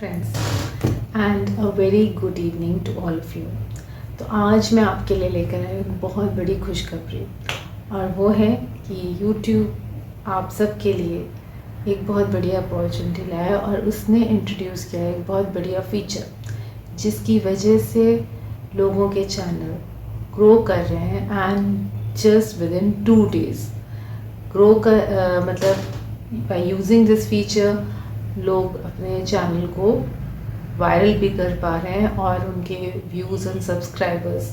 Friends and a very good evening to all of you. तो आज मैं आपके लिए लेकर आई एक बहुत बड़ी खुशखबरी, और वो है कि YouTube आप सब के लिए एक बहुत बढ़िया अपॉर्चुनिटी लाया है और उसने इंट्रोड्यूस किया है एक बहुत बढ़िया फीचर, जिसकी वजह से लोगों के चैनल ग्रो कर रहे हैं and just with in 2 days grow कर मतलब बाय यूजिंग दिस फीचर लोग अपने चैनल को वायरल भी कर पा रहे हैं और उनके व्यूज़ एंड सब्सक्राइबर्स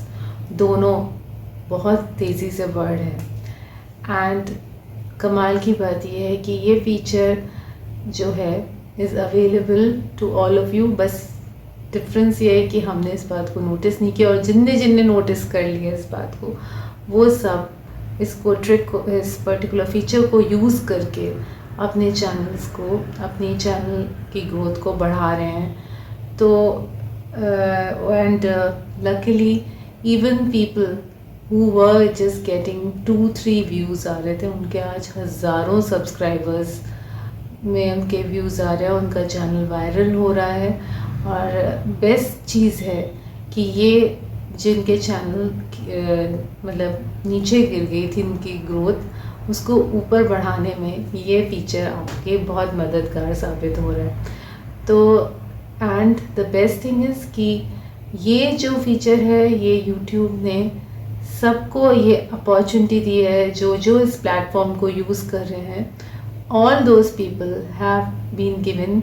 दोनों बहुत तेज़ी से बढ़ रहे हैं। एंड कमाल की बात यह है कि ये फीचर जो है is available to all of you. बस डिफरेंस ये है कि हमने इस बात को नोटिस नहीं किया, और जिनने नोटिस कर लिया इस बात को, वो सब इसको ट्रिक को, इस पर्टिकुलर फीचर को यूज़ करके अपने चैनल्स को, अपनी चैनल की ग्रोथ को बढ़ा रहे हैं। तो and luckily even people who were just getting 2-3 views आ रहे थे, उनके आज हज़ारों सब्सक्राइबर्स में उनके व्यूज़ आ रहे हैं, उनका चैनल वायरल हो रहा है। और बेस्ट चीज़ है कि ये जिनके चैनल मतलब नीचे गिर गई थी उनकी ग्रोथ, उसको ऊपर बढ़ाने में ये फीचर आपके बहुत मददगार साबित हो रहा है। तो and the best thing is कि ये जो फीचर है ये YouTube ने सबको ये अपॉर्चुनिटी दी है, जो इस प्लेटफॉर्म को यूज़ कर रहे हैं। All those people have been given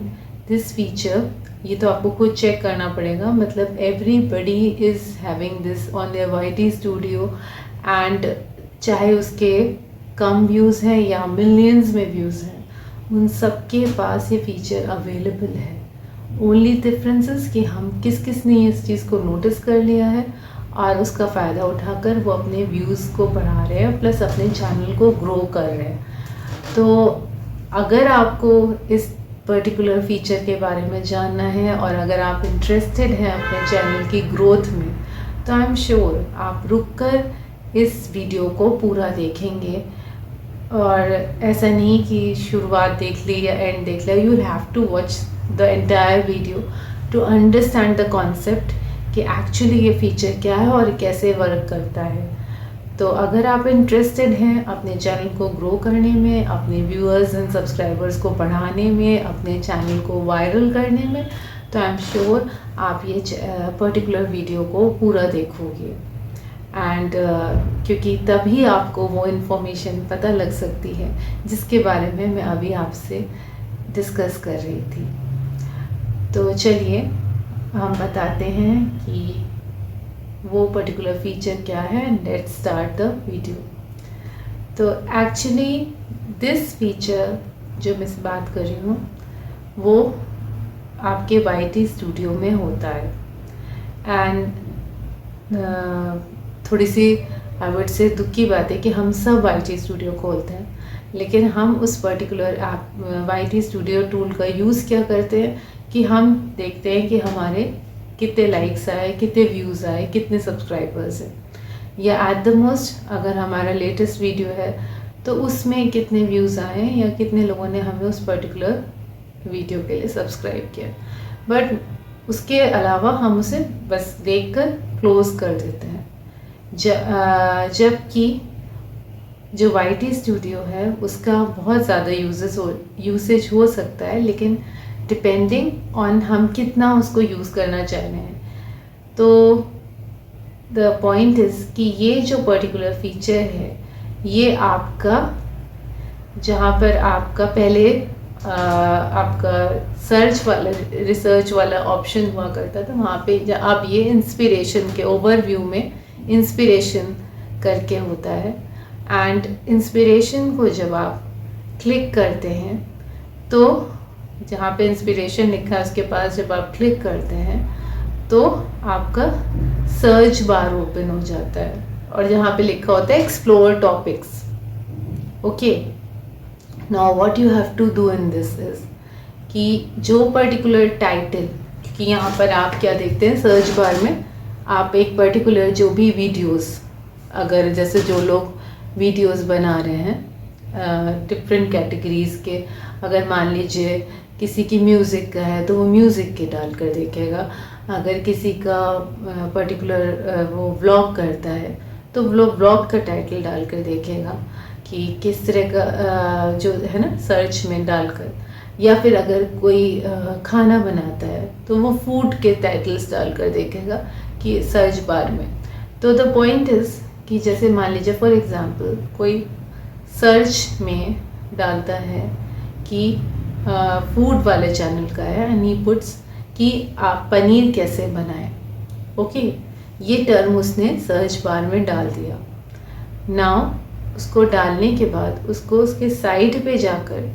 this feature. ये तो आपको खुद चेक करना पड़ेगा, मतलब everybody is having this on their YT studio, and चाहे उसके कम व्यूज़ हैं या मिलियंस में व्यूज़ हैं, उन सब के पास ये फीचर अवेलेबल है। ओनली डिफरेंसेस कि हम किस ने इस चीज़ को नोटिस कर लिया है और उसका फ़ायदा उठाकर वो अपने व्यूज़ को बढ़ा रहे हैं, प्लस अपने चैनल को ग्रो कर रहे हैं। तो अगर आपको इस पर्टिकुलर फीचर के बारे में जानना है और अगर आप इंटरेस्टेड हैं अपने चैनल की ग्रोथ में, तो आई एम श्योर आप रुककर इस वीडियो को पूरा देखेंगे। और ऐसा नहीं कि शुरुआत देख ली या एंड देख लिया, you have to watch the entire video to understand the concept कि एक्चुअली ये फीचर क्या है और कैसे वर्क करता है। तो अगर आप इंटरेस्टेड हैं अपने चैनल को ग्रो करने में, अपने व्यूअर्स एंड सब्सक्राइबर्स को बढ़ाने में, अपने चैनल को वायरल करने में, तो आई एम श्योर आप ये पर्टिकुलर वीडियो को पूरा देखोगे। एंड क्योंकि तभी आपको वो इन्फॉर्मेशन पता लग सकती है जिसके बारे में मैं अभी आपसे डिस्कस कर रही थी। तो चलिए हम बताते हैं कि वो पर्टिकुलर फीचर क्या है। Let's start the video. तो एक्चुअली दिस फीचर जो मैं बात कर रही हूँ वो आपके YT स्टूडियो में होता है। एंड थोड़ी सी आई वुड से दुख की बात है कि हम सब YT स्टूडियो खोलते हैं, लेकिन हम उस particular app YT studio tool का यूज़ क्या करते हैं कि हम देखते हैं कि हमारे कितने लाइक्स आए, कितने व्यूज़ आए, कितने सब्सक्राइबर्स हैं, या एट द मोस्ट अगर हमारा लेटेस्ट वीडियो है तो उसमें कितने व्यूज़ आए या कितने लोगों ने हमें उस पर्टिकुलर वीडियो के लिए सब्सक्राइब किया। बट उसके अलावा हम उसे बस देखकर क्लोज़ कर देते हैं। जबकि जो YT स्टूडियो है उसका बहुत ज़्यादा यूसेज हो सकता है, लेकिन डिपेंडिंग ऑन हम कितना उसको यूज़ करना चाह रहे हैं। तो द पॉइंट इज़ कि ये जो पर्टिकुलर फीचर है ये आपका, जहाँ पर आपका पहले आपका सर्च वाला, रिसर्च वाला ऑप्शन हुआ करता था, वहाँ पे अब ये इंस्पिरेशन के ओवरव्यू में इंस्पिरेशन करके होता है। एंड इंस्पिरेशन को जब आप क्लिक करते हैं तो जहाँ पे इंस्पिरेशन लिखा है उसके पास जब आप क्लिक करते हैं तो आपका सर्च बार ओपन हो जाता है, और जहाँ पे लिखा होता है explore topics. Okay, now what you have to do in this is कि जो पर्टिकुलर टाइटल, क्योंकि यहाँ पर आप क्या देखते हैं सर्च बार में, आप एक पर्टिकुलर जो भी वीडियोस, अगर जैसे जो लोग वीडियोस बना रहे हैं डिफरेंट कैटेगरीज़ के, अगर मान लीजिए किसी की म्यूज़िक का है तो वो म्यूज़िक के डाल कर देखेगा, अगर किसी का पर्टिकुलर वो व्लॉग करता है तो व्लॉग का टाइटल डाल कर देखेगा कि किस तरह का जो है ना, सर्च में डालकर। या फिर अगर कोई खाना बनाता है तो वो फूड के टाइटल्स डालकर देखेगा कि सर्च बार में। तो द पॉइंट इज़ कि जैसे मान लीजिए फॉर एग्जांपल कोई सर्च में डालता है कि फूड वाले चैनल का है एंड ही पुट्स कि आप पनीर कैसे बनाएं, ओके, ये टर्म उसने सर्च बार में डाल दिया। नाउ उसको डालने के बाद उसको उसके साइड पे जाकर,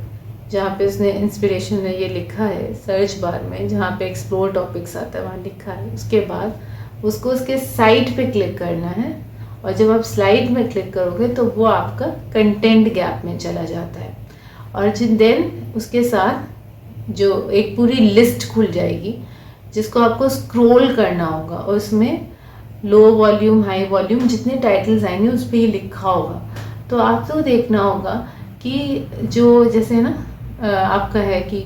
जहाँ पे उसने इंस्पिरेशन में ये लिखा है सर्च बार में, जहाँ पे एक्सप्लोर टॉपिक्स आता है वहाँ लिखा है, उसके बाद उसको उसके साइड पे क्लिक करना है। और जब आप स्लाइड में क्लिक करोगे तो वो आपका कंटेंट गैप में चला जाता है, और देन उसके साथ जो एक पूरी लिस्ट खुल जाएगी जिसको आपको स्क्रॉल करना होगा, और उसमें लो वॉल्यूम हाई वॉल्यूम जितने टाइटल्स आएंगे उस पर ये लिखा होगा। तो आपको देखना होगा कि जो जैसे ना आपका है कि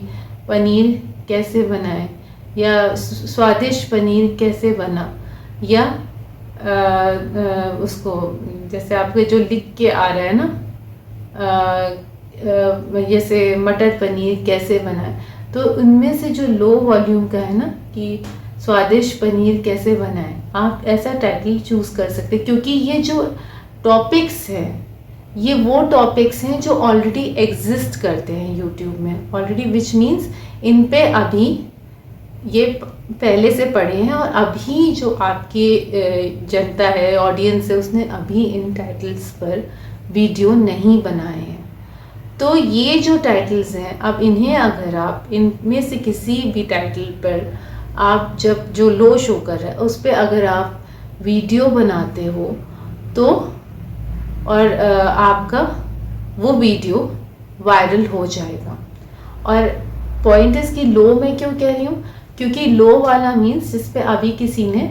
पनीर कैसे बनाए, या स्वादिष्ट पनीर कैसे बना, या उसको जैसे आपके जो लिख के आ रहा है ना, जैसे मटर पनीर कैसे बनाए, तो उनमें से जो लो वॉल्यूम का है ना कि स्वादिष्ट पनीर कैसे बनाए, आप ऐसा टाइटल चूज़ कर सकते हैं, क्योंकि ये जो टॉपिक्स हैं ये वो टॉपिक्स हैं जो ऑलरेडी एग्जिस्ट करते हैं यूट्यूब में ऑलरेडी, विच मीन्स इन पे अभी ये पहले से पढ़े हैं, और अभी जो आपकी जनता है, ऑडियंस है, उसने अभी इन टाइटल्स पर वीडियो नहीं बनाए हैं। तो ये जो टाइटल्स हैं, अब इन्हें अगर आप इनमें से किसी भी टाइटल पर आप जब जो लो शो कर रहा है उस पर अगर आप वीडियो बनाते हो तो और आपका वो वीडियो वायरल हो जाएगा। और पॉइंट इस कि लो मैं क्यों कह रही हूँ, क्योंकि लो वाला मीन्स जिस पे अभी किसी ने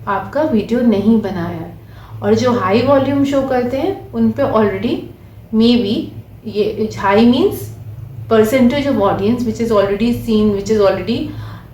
आपका वीडियो नहीं बनाया है, और जो हाई वॉल्यूम शो करते हैं उन पे ऑलरेडी मे बी ये high means percentage of audience which is already seen, which is already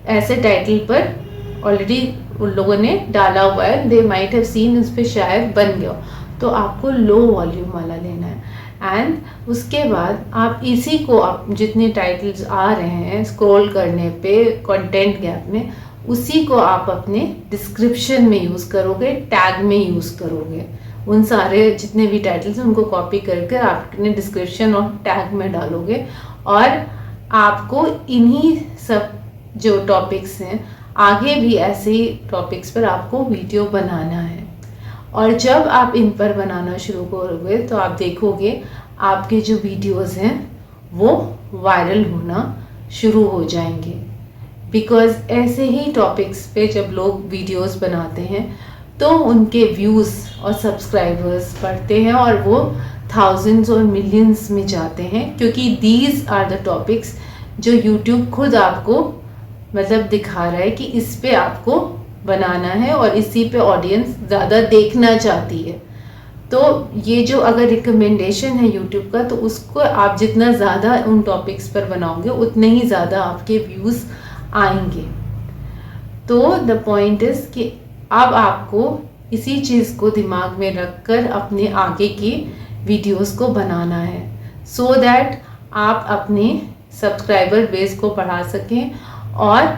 ऐसे टाइटल पर ऑलरेडी उन लोगों ने डाला हुआ है, दे माइट हैव सीन, उस पर शायद बन गया। तो आपको लो वॉल्यूम वाला लेना है, एंड उसके बाद आप इसी को आप जितने टाइटल्स आ रहे हैं स्क्रॉल करने पे कंटेंट गैप में, उसी को आप अपने डिस्क्रिप्शन में यूज़ करोगे, टैग में यूज़ करोगे। उन सारे जितने भी टाइटल्स हैं उनको कॉपी करके आप अपने डिस्क्रिप्शन और टैग में डालोगे, और आपको इन्हीं सब जो टॉपिक्स हैं आगे भी ऐसे ही टॉपिक्स पर आपको वीडियो बनाना है। और जब आप इन पर बनाना शुरू करोगे तो आप देखोगे आपके जो वीडियोस हैं वो वायरल होना शुरू हो जाएंगे, बिकॉज़ ऐसे ही टॉपिक्स पे जब लोग वीडियोस बनाते हैं तो उनके व्यूज़ और सब्सक्राइबर्स बढ़ते हैं और वो थाउजेंड्स और मिलियंस में जाते हैं, क्योंकि दीज आर द टॉपिक्स जो यूट्यूब खुद आपको मतलब दिखा रहा है कि इस पे आपको बनाना है और इसी पे ऑडियंस ज़्यादा देखना चाहती है। तो ये जो अगर रिकमेंडेशन है यूट्यूब का, तो उसको आप जितना ज़्यादा उन टॉपिक्स पर बनाओगे उतने ही ज़्यादा आपके व्यूज़ आएंगे। तो द पॉइंट इज़ कि अब आपको इसी चीज़ को दिमाग में रखकर अपने आगे की वीडियोस को बनाना है, सो दैट आप अपने सब्सक्राइबर बेस को बढ़ा सकें और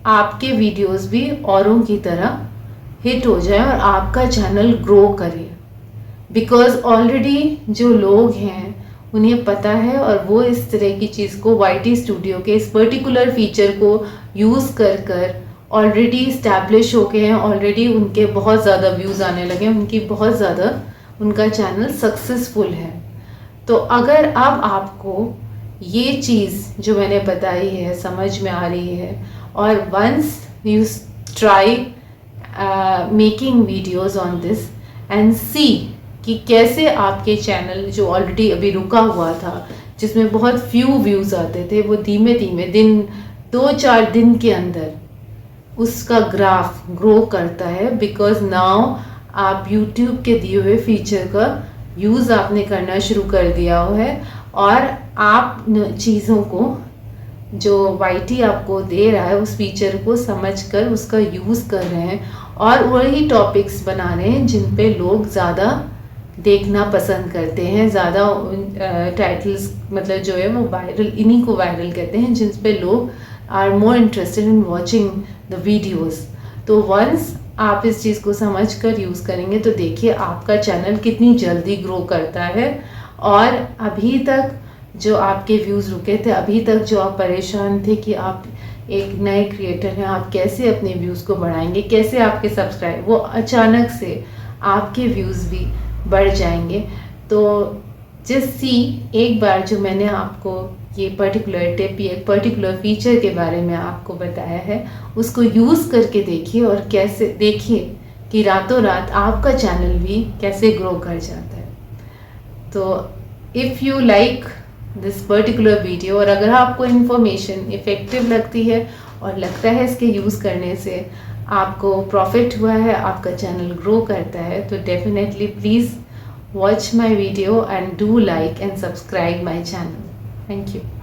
आपके वीडियोस भी औरों की तरह हिट हो जाए और आपका चैनल ग्रो करे। बिकॉज़ ऑलरेडी जो लोग हैं उन्हें पता है और वो इस तरह की चीज़ को YT स्टूडियो के इस पर्टिकुलर फीचर को यूज़ कर कर ऑलरेडी इस्टेब्लिश हो गए हैं, ऑलरेडी उनके बहुत ज़्यादा व्यूज़ आने लगे हैं, उनकी बहुत ज़्यादा उनका चैनल सक्सेसफुल है। तो अगर अब आपको ये चीज़ जो मैंने बताई है समझ में आ रही है, और once you try making videos on this and see कि कैसे आपके चैनल जो ऑलरेडी अभी रुका हुआ था, जिसमें बहुत फ्यू व्यूज़ आते थे, वो धीमे धीमे दिन 2-4 दिन के अंदर उसका ग्राफ ग्रो करता है। बिकॉज नाउ आप YouTube के दिए हुए फीचर का यूज़ आपने करना शुरू कर दिया है और आप चीज़ों को जो वाईटी आपको दे रहा है उस फीचर को समझकर उसका यूज़ कर रहे हैं और वही टॉपिक्स बना रहे हैं जिन पे लोग ज़्यादा देखना पसंद करते हैं, ज़्यादा टाइटल्स मतलब जो है वो वायरल, इन्हीं को वायरल कहते हैं जिन पे लोग are more interested in watching the videos. तो वंस आप इस चीज़ को समझ कर यूज़ करेंगे तो देखिए आपका चैनल कितनी जल्दी ग्रो करता है। और अभी तक जो आपके व्यूज़ रुके थे, अभी तक जो आप परेशान थे कि आप एक नए क्रिएटर हैं, आप कैसे अपने व्यूज़ को बढ़ाएंगे, कैसे आपके सब्सक्राइब, वो अचानक से आपके व्यूज़ भी बढ़ जाएंगे। तो जस्ट एक बार जो मैंने आपको ये पर्टिकुलर टिप, ये पर्टिकुलर फीचर के बारे में आपको बताया है, उसको यूज़ करके देखिए और कैसे देखिए कि रातों रात आपका चैनल भी कैसे ग्रो कर जाता है। तो if you like this particular video और अगर आपको इन्फॉर्मेशन इफ़ेक्टिव लगती है और लगता है इसके यूज़ करने से आपको प्रॉफिट हुआ है, आपका चैनल ग्रो करता है, तो definitely please watch my video and do like and subscribe my channel. Thank you.